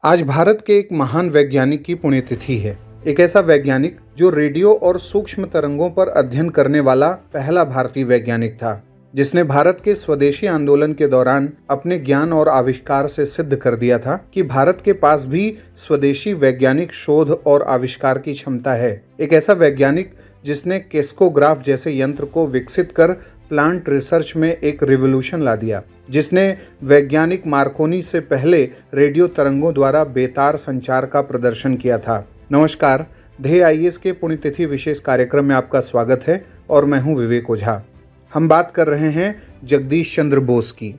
आज भारत के एक महान वैज्ञानिक की पुण्यतिथि है। एक ऐसा वैज्ञानिक जो रेडियो और सूक्ष्म तरंगों पर अध्ययन करने वाला पहला भारतीय वैज्ञानिक था, जिसने भारत के स्वदेशी आंदोलन के दौरान अपने ज्ञान और आविष्कार से सिद्ध कर दिया था कि भारत के पास भी स्वदेशी वैज्ञानिक शोध और आविष्कार की क्षमता है। एक ऐसा वैज्ञानिक जिसने केस्कोग्राफ जैसे यंत्र को विकसित कर प्लांट रिसर्च में एक रिवॉल्यूशन ला दिया, जिसने वैज्ञानिक मार्कोनी से पहले रेडियो तरंगों द्वारा बेतार संचार का प्रदर्शन किया था। नमस्कार, ध्येय आईएएस के पुण्यतिथि विशेष कार्यक्रम में आपका स्वागत है और मैं हूं विवेक ओझा। हम बात कर रहे हैं जगदीश चंद्र बोस की।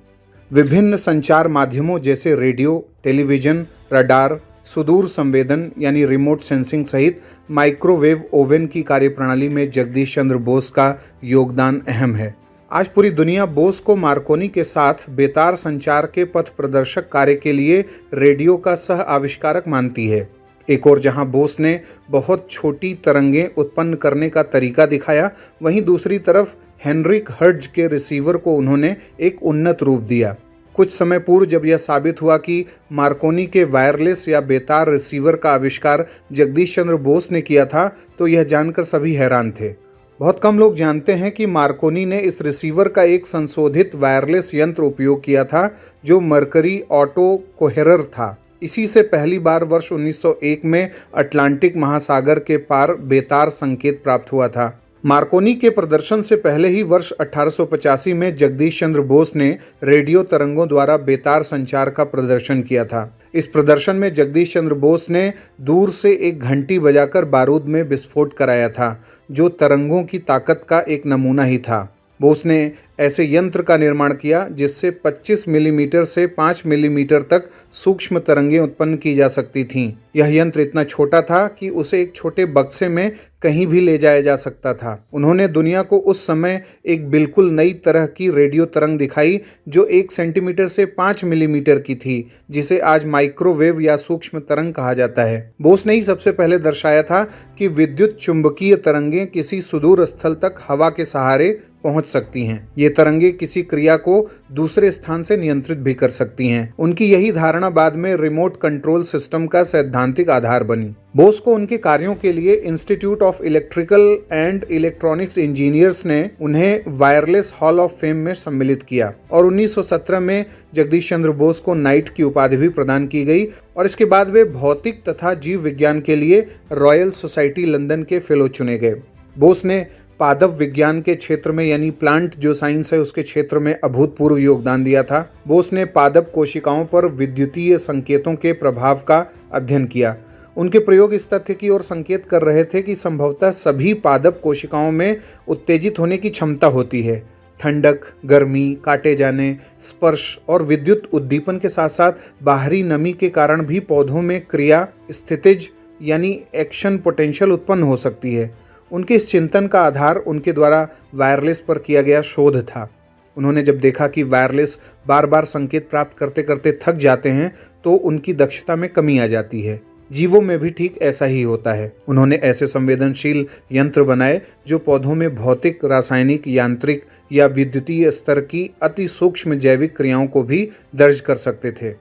विभिन्न संचार माध्यमों जैसे रेडियो, टेलीविजन, रडार, सुदूर संवेदन यानी रिमोट सेंसिंग सहित माइक्रोवेव ओवन की कार्यप्रणाली में जगदीश चंद्र बोस का योगदान अहम है। आज पूरी दुनिया बोस को मार्कोनी के साथ बेतार संचार के पथ प्रदर्शक कार्य के लिए रेडियो का सह आविष्कारक मानती है। एक और जहां बोस ने बहुत छोटी तरंगें उत्पन्न करने का तरीका दिखाया, वहीं दूसरी तरफ हेनरिक हर्ट्ज के रिसीवर को उन्होंने एक उन्नत रूप दिया। कुछ समय पूर्व जब यह साबित हुआ कि मार्कोनी के वायरलेस या बेतार रिसीवर का आविष्कार जगदीश चंद्र बोस ने किया था, तो यह जानकर सभी हैरान थे। बहुत कम लोग जानते हैं कि मार्कोनी ने इस रिसीवर का एक संशोधित वायरलेस यंत्र उपयोग किया था जो मर्करी ऑटो कोहेरर था। इसी से पहली बार वर्ष 1901 में अटलांटिक महासागर के पार बेतार संकेत प्राप्त हुआ था। मार्कोनी के प्रदर्शन से पहले ही वर्ष 1885 में जगदीश चंद्र बोस ने रेडियो तरंगों द्वारा बेतार संचार का प्रदर्शन किया था। इस प्रदर्शन में जगदीश चंद्र बोस ने दूर से एक घंटी बजाकर बारूद में विस्फोट कराया था, जो तरंगों की ताकत का एक नमूना ही था। बोस ने ऐसे यंत्र का निर्माण किया जिससे 25 मिलीमीटर से 5 मिलीमीटर तक सूक्ष्म तरंगें उत्पन्न की जा सकती थीं। यह यंत्र इतना छोटा था कि उसे एक छोटे बक्से में कहीं भी ले जाया जा सकता था। उन्होंने दुनिया को उस समय एक बिल्कुल नई तरह की रेडियो तरंग दिखाई जो 1 सेंटीमीटर से 5 मिलीमीटर की थी, जिसे आज माइक्रोवेव या सूक्ष्म तरंग कहा जाता है। बोस ने ही सबसे पहले दर्शाया था कि विद्युत चुंबकीय तरंगें किसी सुदूर स्थल तक हवा के सहारे पहुंच सकती हैं। ये तरंगें किसी क्रिया को दूसरे स्थान से नियंत्रित भी कर सकती हैं। उनकी यही धारणा बाद में रिमोट कंट्रोल सिस्टम का सैद्धांतिक आधार बनी। बोस को उनके कार्यों के लिए institute of electrical and electronics engineers ने उन्हें वायरलेस हॉल ऑफ फेम में सम्मिलित किया और 1917 में जगदीश चंद्र बोस को नाइट की उपाधि भी प्रदान की गई और इसके बाद वे भौतिक तथा जीव विज्ञान के लिए रॉयल सोसाइटी लंदन के फेलो चुने गए। बोस ने पादप विज्ञान के क्षेत्र में यानी प्लांट जो साइंस है उसके क्षेत्र में अभूतपूर्व योगदान दिया था। बोस ने पादप कोशिकाओं पर विद्युतीय संकेतों के प्रभाव का अध्ययन किया। उनके प्रयोग इस तथ्य की ओर संकेत कर रहे थे कि संभवतः सभी पादप कोशिकाओं में उत्तेजित होने की क्षमता होती है। ठंडक, गर्मी, काटे जाने, स्पर्श और विद्युत उद्दीपन के साथ साथ बाहरी नमी के कारण भी पौधों में क्रिया, स्थितिज यानी एक्शन पोटेंशियल उत्पन्न हो सकती है। उनके इस चिंतन का आधार उनके द्वारा वायरलेस पर किया गया शोध था। उन्होंने जब देखा कि वायरलेस बार बार संकेत प्राप्त करते करते थक जाते हैं तो उनकी दक्षता में कमी आ जाती है। जीवों में भी ठीक ऐसा ही होता है। उन्होंने ऐसे संवेदनशील यंत्र बनाए जो पौधों में भौतिक, रासायनिक, यांत्रिक या विद्युतीय स्तर की अति सूक्ष्म जैविक क्रियाओं को भी दर्ज कर सकते थे।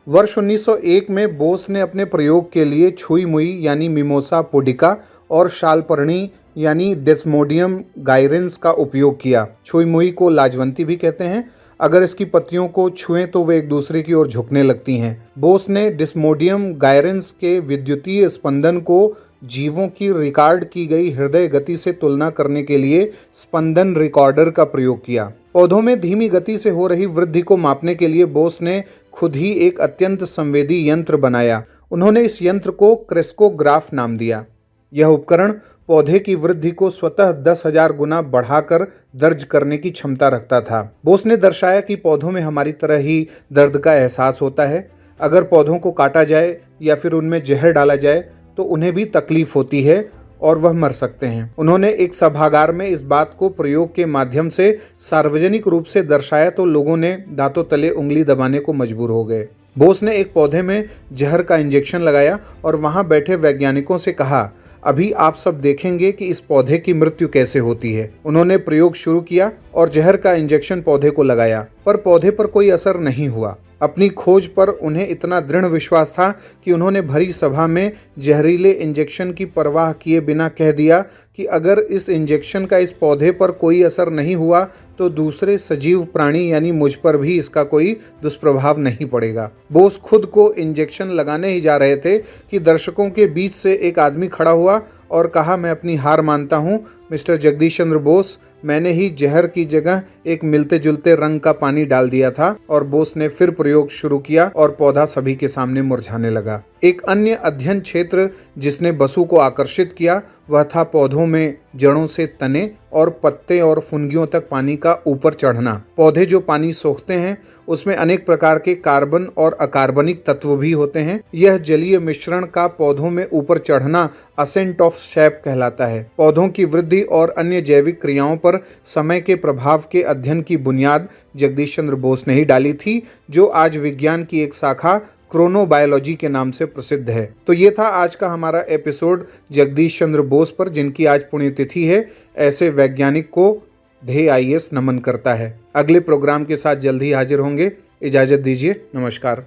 वर्ष 1901 में बोस ने अपने प्रयोग के लिए छुई मुई यानी मिमोसा पुडिका और शालपर्णी यानी डेस्मोडियम गायरेंस का उपयोग किया। छुई मुई को लाजवंती भी कहते हैं। अगर इसकी पत्तियों को छुएं तो वे एक दूसरे की ओर झुकने लगती हैं। बोस ने डेस्मोडियम गायरेंस के विद्युतीय स्पंदन को जीवों की रिकॉर्ड की गई हृदय गति से तुलना करने के लिए स्पंदन रिकॉर्डर का प्रयोग किया। पौधों में धीमी गति से हो रही वृद्धि को मापने के लिए बोस ने खुद ही एक अत्यंत संवेदी यंत्र बनाया। उन्होंने इस यंत्र को क्रेस्कोग्राफ नाम दिया। यह उपकरण पौधे की वृद्धि को स्वतः 10,000 गुना बढ़ाकर दर्ज करने की क्षमता रखता था। बोस ने दर्शाया कि पौधों में हमारी तरह ही दर्द का एहसास होता है। अगर पौधों को काटा जाए या फिर उनमें जहर डाला जाए तो उन्हें भी तकलीफ होती है और वह मर सकते हैं। उन्होंने एक सभागार में इस बात को प्रयोग के माध्यम से सार्वजनिक रूप से दर्शाया तो लोगों ने दांतों तले उंगली दबाने को मजबूर हो गए। बोस ने एक पौधे में जहर का इंजेक्शन लगाया और वहां बैठे वैज्ञानिकों से कहा, अभी आप सब देखेंगे कि इस पौधे की मृत्यु कैसे होती है। उन्होंने प्रयोग शुरू किया और जहर का इंजेक्शन पौधे को लगाया, पर पौधे पर कोई असर नहीं हुआ। अपनी खोज पर उन्हें इतना दृढ़ विश्वास था कि उन्होंने भरी सभा में जहरीले इंजेक्शन की परवाह किए बिना कह दिया कि अगर इस इंजेक्शन का इस पौधे पर कोई असर नहीं हुआ तो दूसरे सजीव प्राणी यानी मुझ पर भी इसका कोई दुष्प्रभाव नहीं पड़ेगा। बोस खुद को इंजेक्शन लगाने ही जा रहे थे कि दर्शकों के बीच से एक आदमी खड़ा हुआ और कहा, मैं अपनी हार मानता हूं मिस्टर जगदीश चंद्र बोस, मैंने ही जहर की जगह एक मिलते जुलते रंग का पानी डाल दिया था। और बोस ने फिर प्रयोग शुरू किया और पौधा सभी के सामने मुरझाने लगा। एक अन्य अध्ययन क्षेत्र जिसने बसु को आकर्षित किया वह था पौधों में जड़ों से तने और पत्ते और फुनगियों तक पानी का ऊपर चढ़ना। पौधे जो पानी सोखते हैं उसमें अनेक प्रकार के कार्बन और अकार्बनिक तत्व भी होते हैं। यह जलीय मिश्रण का पौधों में ऊपर चढ़ना असेंट ऑफ सैप कहलाता है। पौधों की वृद्धि और अन्य जैविक क्रियाओं पर समय के प्रभाव के अध्ययन की बुनियाद जगदीश चंद्र बोस ने ही डाली थी, जो आज विज्ञान की एक शाखा क्रोनोबायोलॉजी के नाम से प्रसिद्ध है। तो ये था आज का हमारा एपिसोड जगदीश चंद्र बोस पर, जिनकी आज पुण्यतिथि है। ऐसे वैज्ञानिक को ध्येय IAS नमन करता है। अगले प्रोग्राम के साथ जल्द ही हाजिर होंगे। इजाजत दीजिए, नमस्कार।